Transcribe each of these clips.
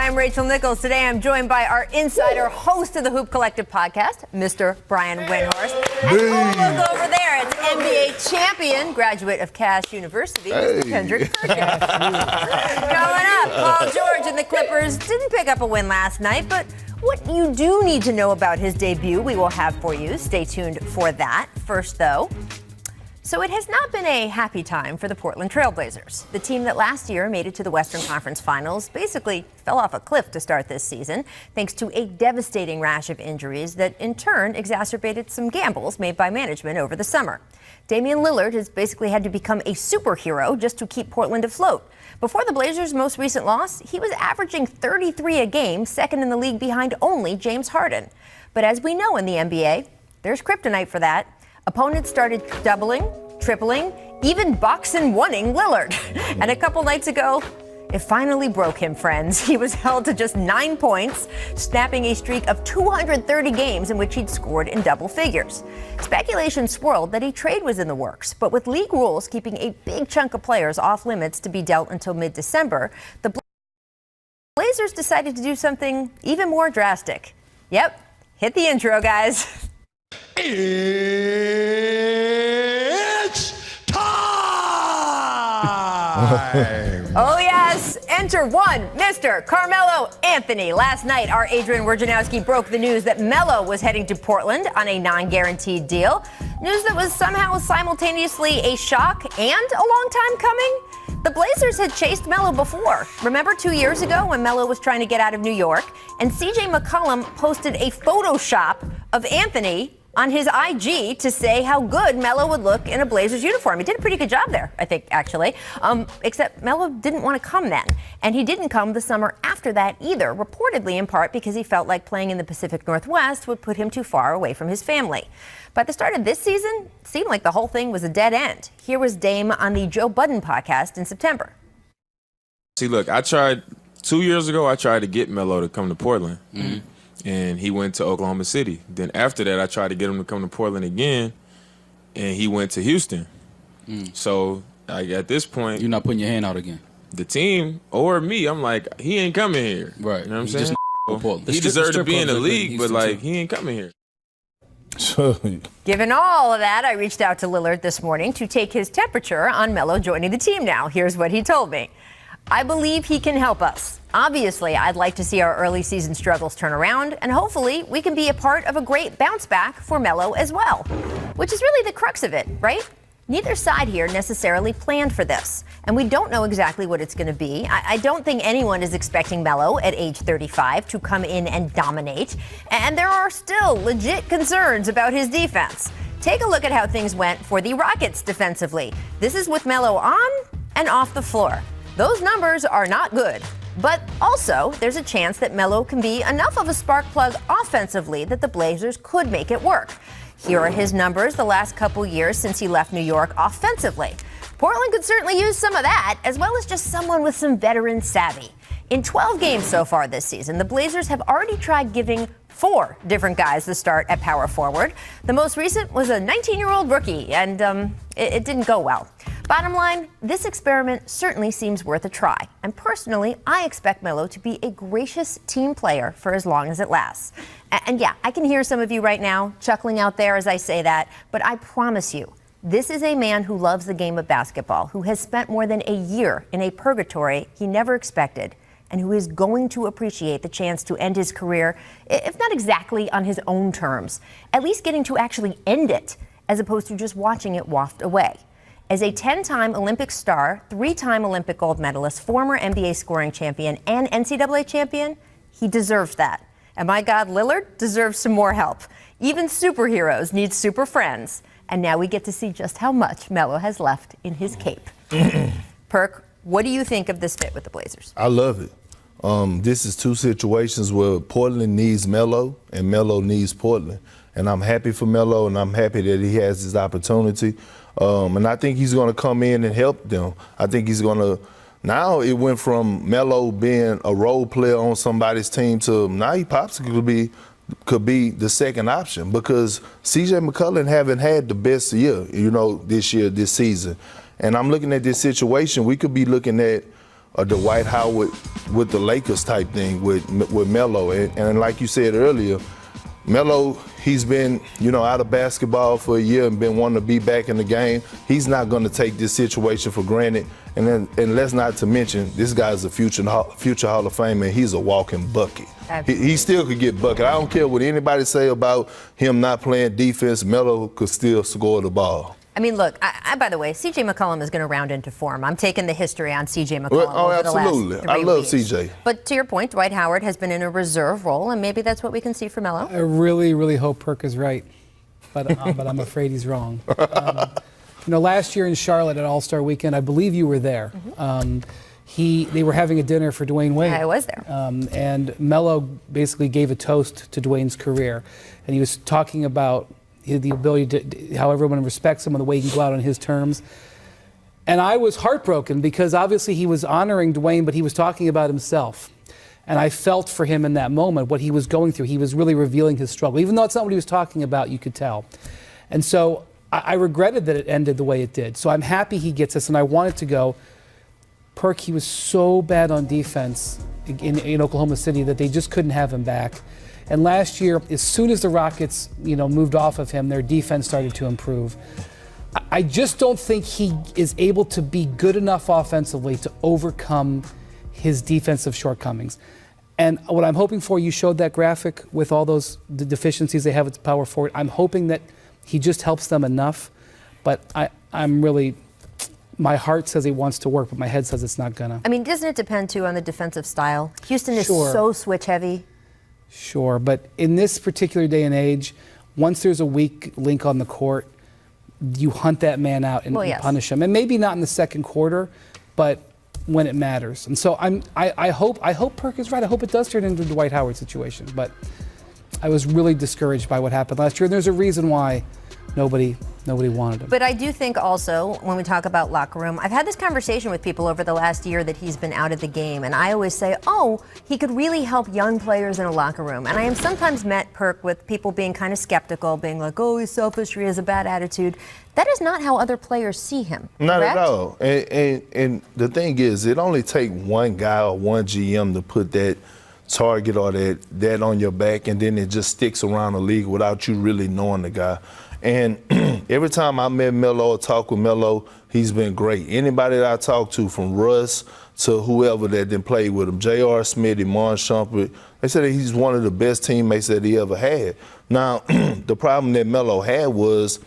I'm Rachel Nichols. Today I'm joined by our insider host of the Hoop Collective podcast, Mr. Brian Windhorst. And look over there, it's NBA champion, graduate of Cass University, Mr. Kendrick Perkins. Going up, Paul George and the Clippers didn't pick up a win last night, but what you do need to know about his debut, we will have for you. Stay tuned for that. First, though, so it has not been a happy time for the Portland Trail Blazers. The team that last year made it to the Western Conference Finals basically fell off a cliff to start this season, thanks to a devastating rash of injuries that in turn exacerbated some gambles made by management over the summer. Damian Lillard has basically had to become a superhero just to keep Portland afloat. Before the Blazers' most recent loss, he was averaging 33 a game, second in the league behind only James Harden. But as we know in the NBA, there's kryptonite for that. Opponents started doubling, tripling, even box-and-oneing Lillard. And a couple nights ago, it finally broke him, friends. He was held to just 9 points, snapping a streak of 230 games in which he'd scored in double figures. Speculation swirled that a trade was in the works, but with league rules keeping a big chunk of players off limits to be dealt until mid-December, the Blazers decided to do something even more drastic. Yep, hit the intro, guys. It's time! Oh, yes. Enter one, Mr. Carmelo Anthony. Last night, our Adrian Wojnarowski broke the news that Melo was heading to Portland on a non-guaranteed deal. News that was somehow simultaneously a shock and a long time coming. The Blazers had chased Melo before. Remember 2 years ago when Melo was trying to get out of New York and CJ McCollum posted a Photoshop of Anthony on his IG to say how good Melo would look in a Blazers uniform. He did a pretty good job there, I think, actually. Except Melo didn't want to come then. And he didn't come the summer after that either, reportedly in part because he felt like playing in the Pacific Northwest would put him too far away from his family. By the start of this season, it seemed like the whole thing was a dead end. Here was Dame on the Joe Budden podcast in September. See, look, 2 years ago, I tried to get Melo to come to Portland. Mm-hmm. And he went to Oklahoma City. Then after that, I tried to get him to come to Portland again, and he went to Houston. So at this point, you're not putting your hand out again. The team or me, I'm like, he ain't coming here. Right. You know what I'm saying? He deserved to be in the league, but like he ain't coming here. Given all of that, I reached out to Lillard this morning to take his temperature on Melo joining the team now. Here's what he told me. I believe he can help us. Obviously, I'd like to see our early season struggles turn around, and hopefully we can be a part of a great bounce back for Melo as well. Which is really the crux of it, right? Neither side here necessarily planned for this, and we don't know exactly what it's going to be. I don't think anyone is expecting Melo at age 35 to come in and dominate, and there are still legit concerns about his defense. Take a look at how things went for the Rockets defensively. This is with Melo on and off the floor. Those numbers are not good, but also there's a chance that Melo can be enough of a spark plug offensively that the Blazers could make it work. Here are his numbers the last couple years since he left New York offensively. Portland could certainly use some of that, as well as just someone with some veteran savvy. In 12 games so far this season, the Blazers have already tried giving 4 different guys the start at power forward. The most recent was a 19-year-old rookie, and it didn't go well. Bottom line, this experiment certainly seems worth a try. And personally, I expect Melo to be a gracious team player for as long as it lasts. And yeah, I can hear some of you right now chuckling out there as I say that, but I promise you, this is a man who loves the game of basketball, who has spent more than a year in a purgatory he never expected, and who is going to appreciate the chance to end his career, if not exactly on his own terms, at least getting to actually end it, as opposed to just watching it waft away. As a 10-time Olympic star, 3-time Olympic gold medalist, former NBA scoring champion, and NCAA champion, he deserves that. And my God, Lillard deserves some more help. Even superheroes need super friends. And now we get to see just how much Melo has left in his cape. Perk, what do you think of this fit with the Blazers? I love it. This is 2 situations where Portland needs Melo and Melo needs Portland. And I'm happy for Melo, and I'm happy that he has this opportunity. And I think he's going to come in and help them. I think he's going to – now it went from Melo being a role player on somebody's team to now he possibly could be the second option because C.J. McCollum haven't had the best year, this season. And I'm looking at this situation. We could be looking at Dwight Howard with the Lakers type thing with Melo. And like you said earlier, Melo, he's been, out of basketball for a year and been wanting to be back in the game. He's not going to take this situation for granted. And let's not to mention, this guy's a future Hall of Famer, and he's a walking bucket. He still could get bucket. I don't care what anybody say about him not playing defense. Melo could still score the ball. I mean, look, by the way, C.J. McCollum is going to round into form. I'm taking the history on C.J. McCollum over the last 3 weeks. I love C.J. But to your point, Dwight Howard has been in a reserve role, and maybe that's what we can see from Melo. I really, really hope Perk is right, but I'm afraid he's wrong. Last year in Charlotte at All-Star Weekend, I believe you were there. They were having a dinner for Dwayne Wade. I was there. And Melo basically gave a toast to Dwayne's career, and he was talking about the ability to, how everyone respects him and the way he can go out on his terms. And I was heartbroken because obviously he was honoring Dwayne, but he was talking about himself. And I felt for him in that moment, what he was going through. He was really revealing his struggle. Even though it's not what he was talking about, you could tell. And so I regretted that it ended the way it did. So I'm happy he gets this, and I wanted to go. Perk, he was so bad on defense in Oklahoma City that they just couldn't have him back. And last year, as soon as the Rockets, moved off of him, their defense started to improve. I just don't think he is able to be good enough offensively to overcome his defensive shortcomings. And what I'm hoping for, you showed that graphic with all the deficiencies they have at the power forward. I'm hoping that he just helps them enough. But I'm really, my heart says he wants to work, but my head says it's not gonna. I mean, doesn't it depend too on the defensive style? Houston is Sure. so switch heavy. Sure, but in this particular day and age, once there's a weak link on the court, you hunt that man out and punish him. And maybe not in the second quarter, but when it matters. And so I hope Perk is right. I hope it does turn into a Dwight Howard situation. But I was really discouraged by what happened last year. And there's a reason why nobody wanted him. But I do think also, when we talk about locker room, I've had this conversation with people over the last year that he's been out of the game, and I always say, he could really help young players in a locker room. And I am sometimes met, Perk, with people being kind of skeptical, being like, he's selfish, or he has a bad attitude. That is not how other players see him. Not correct? at all. And the thing is, it only takes one guy or one GM to put that target or that on your back, and then it just sticks around the league without you really knowing the guy. And every time I met Melo or talked with Melo, he's been great. Anybody that I talk to, from Russ to whoever that then played with him, J.R. Smith, Iman Shumpert, they said that he's one of the best teammates that he ever had. Now, the problem that Melo had was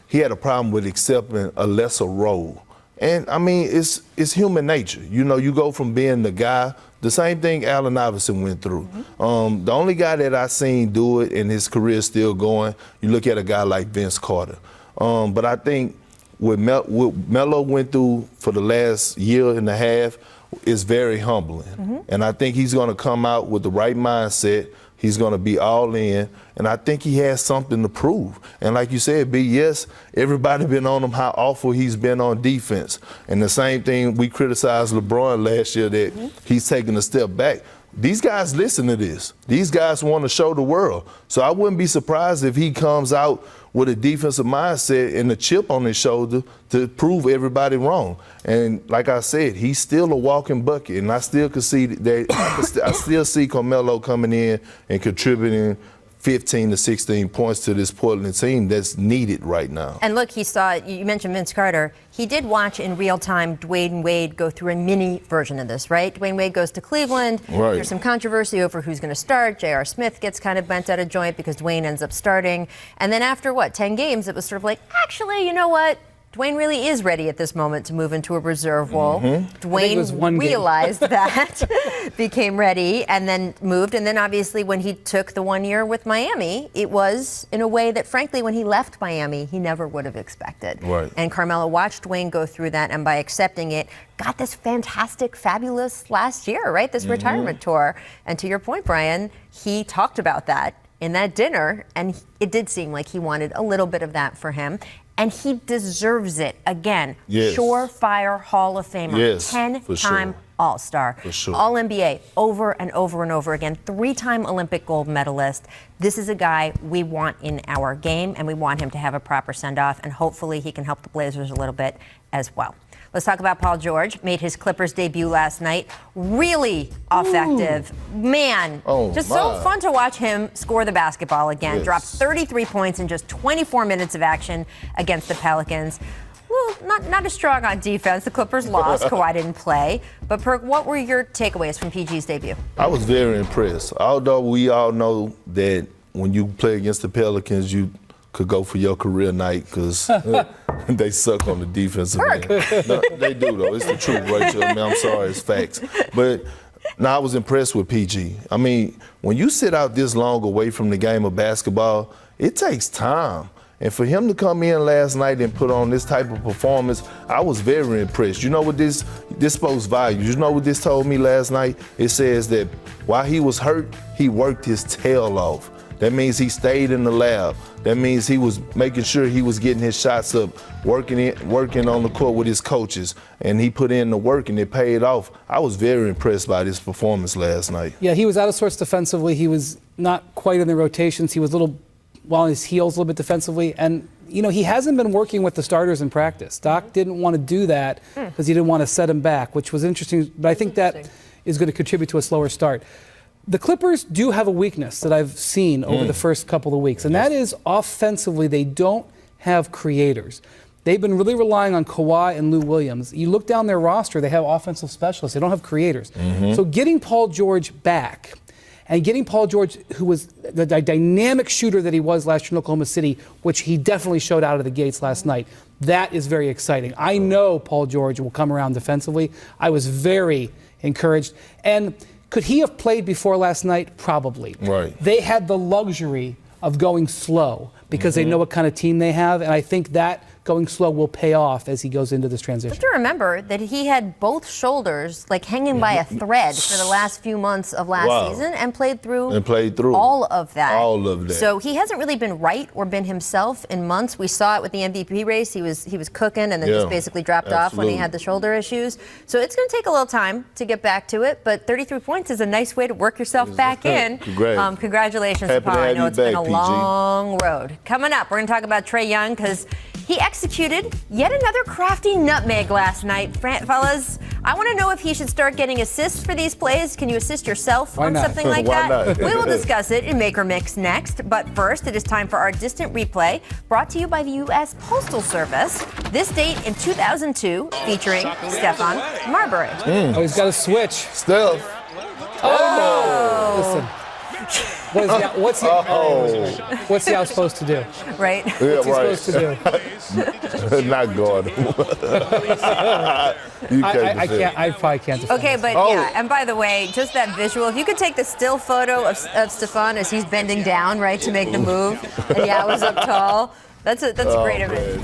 he had a problem with accepting a lesser role. And, I mean, it's human nature. You go from being the guy, the same thing Allen Iverson went through. The only guy that I seen do it and his career is still going, you look at a guy like Vince Carter. But I think what Melo went through for the last year and a half is very humbling. And I think he's going to come out with the right mindset. He's going to be all in, and I think he has something to prove. And like you said, B, yes, everybody been on him how awful he's been on defense. And the same thing, we criticized LeBron last year that he's taking a step back. These guys listen to this. These guys want to show the world. So I wouldn't be surprised if he comes out with a defensive mindset and a chip on his shoulder to prove everybody wrong. And like I said, he's still a walking bucket, and I still can see that I still see Carmelo coming in and contributing 15 to 16 points to this Portland team that's needed right now. And look, you mentioned Vince Carter. He did watch in real time Dwayne Wade go through a mini version of this, right? Dwayne Wade goes to Cleveland. Right. There's some controversy over who's going to start. J.R. Smith gets kind of bent out of joint because Dwayne ends up starting. And then after, 10 games, it was sort of like, actually, you know what? Dwayne really is ready at this moment to move into a reserve role. Dwayne realized that, became ready, and then moved. And then obviously when he took the 1 year with Miami, it was in a way that, frankly, when he left Miami, he never would have expected. Right. And Carmelo watched Dwayne go through that, and by accepting it, got this fantastic, fabulous last year, right? This retirement tour. And to your point, Brian, he talked about that in that dinner, and it did seem like he wanted a little bit of that for him. And he deserves it. Again, surefire Hall of Famer, 10-time All-Star, All-NBA, over and over and over again, 3-time Olympic gold medalist. This is a guy we want in our game, and we want him to have a proper send-off, and hopefully he can help the Blazers a little bit as well. Let's talk about Paul George. Made his Clippers debut last night. Really effective. Man, just so fun to watch him score the basketball again. Yes. Dropped 33 points in just 24 minutes of action against the Pelicans. Well, not as strong on defense. The Clippers lost. Kawhi didn't play. But, Perk, what were your takeaways from PG's debut? I was very impressed. Although we all know that when you play against the Pelicans, you could go for your career night because they suck on the defensive end. No, they do, though. It's the truth, Rachel. I mean, I'm sorry, it's facts. But I was impressed with PG. I mean, when you sit out this long away from the game of basketball, it takes time. And for him to come in last night and put on this type of performance, I was very impressed. You know what this spoke volumes. You know what this told me last night? It says that while he was hurt, he worked his tail off. That means he stayed in the lab. That means he was making sure he was getting his shots up, working on the court with his coaches, and he put in the work and it paid off. I was very impressed by this performance last night. Yeah, he was out of sorts defensively. He was not quite in the rotations. He was a little on his heels a little bit defensively. And, you know, he hasn't been working with the starters in practice. Doc didn't want to do that because he didn't want to set him back, which was interesting. But I think that is going to contribute to a slower start. The Clippers do have a weakness that I've seen over the first couple of weeks, and that is offensively they don't have creators. They've been really relying on Kawhi and Lou Williams. You look down their roster, they have offensive specialists. They don't have creators. So getting Paul George back and getting Paul George, who was the dynamic shooter that he was last year in Oklahoma City, which he definitely showed out of the gates last night, that is very exciting. I know Paul George will come around defensively. I was very encouraged. And could he have played before last night? Probably. Right. They had the luxury of going slow because they know what kind of team they have, and I think that going slow will pay off as he goes into this transition. But to remember that he had both shoulders like hanging by a thread for the last few months of last season and played through all of that. All of that. So he hasn't really been right or been himself in months. We saw it with the MVP race. He was cooking and then just basically dropped off when he had the shoulder issues. So it's going to take a little time to get back to it, but 33 points is a nice way to work yourself back in. Congratulations to Paul. I know it's been a long road. Coming up, we're going to talk about Trae Young because he executed yet another crafty nutmeg last night. Fellas, I want to know if he should start getting assists for these plays. Can you assist yourself on something like that? We will discuss it in Make or Mix next. But first, it is time for our distant replay, brought to you by the U.S. Postal Service. This date in 2002, featuring Stephon Marbury. Oh, he's got a switch. Steph. Listen. What's he out supposed to do? Right? Yeah, What's he supposed to do? Not guard him. I probably can't defend Okay, but yeah, and by the way, just that visual, if you could take the still photo of Stephon as he's bending down, right, to make the move, and Yao was up tall, that's a great image.